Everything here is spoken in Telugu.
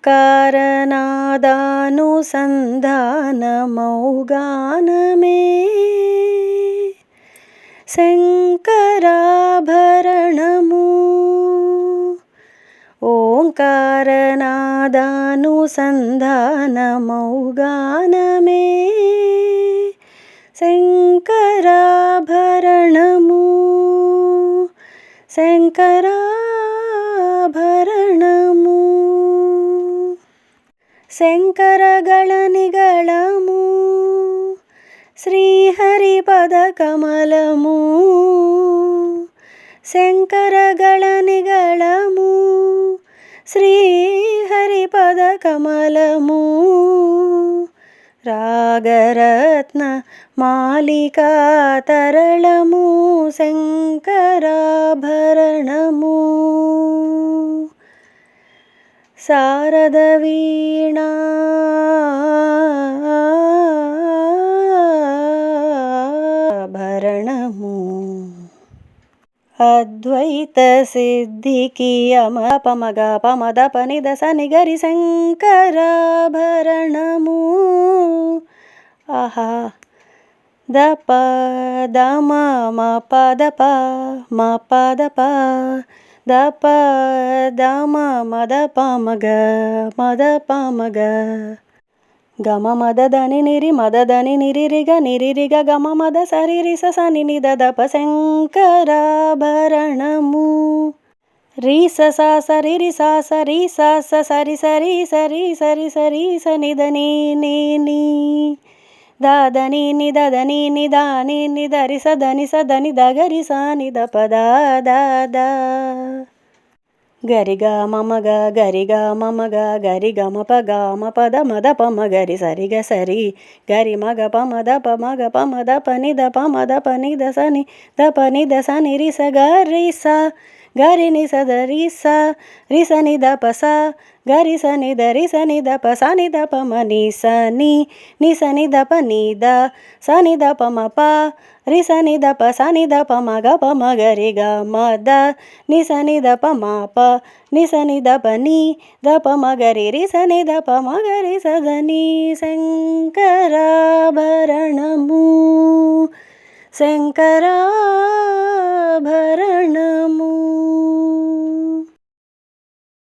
ఓంకారనాదానుసంధానమౌగానమే శంకరాభరణము. ఓంకారనాదానుసంధానమౌగానమే శంకరాభరణము. శంకరాభరణము. శంకరగళనిగళము శ్రీహరిపదకమలము. శంకరగళనిగళము శ్రీహరిపదకమలము. రాగరత్న మాలికా తరళము శంకరాభరణము. శారద వీణా భరణము. అద్వైత సిద్ధికి అమపమగ పమద పనిద సనిగరి శంకరాభరణము. ఆహా దప దమ మ పదప మ పదప దప దమ మదప మగ మదప మగ గమ మదని నిరి మదని నిరిరిగ నిరిరిగ గమ మద సరిరి సని నిదప శంకరాభరణము. రీస సా సరి రి సా సరి సా సరి సరి సరి సరి సరి సనిదని నీ దాదని నిదని నిదాని నిదరి సదని సదని దగరి సాని దపదా దాదా గరిగా మమగ గరిగా మమగ గరి గమ పగ మ పద మద పమ గరి సరిగ సరి గరి మగ పమద పమగ పమద పని ద పమద పని ద సని ద పని ద సని రి స గరి స గరి ని స ద రి స రి స ని ద ప స గరి స ని ద రి స ని ద ప స ని ద ప మ ని స ని ని స ని ద ప ని ద స ని ద ప మ ప రి స ని ద ప స ని ద ప మ గ ప మ గ రి గ మ ద ని స ని ద ప మ ప ని స ని ద ప ని ద ప మ గ రి రి స ని ద ప మ గ రి స ద ని శంకరాభరణము. శంకరాభరణము.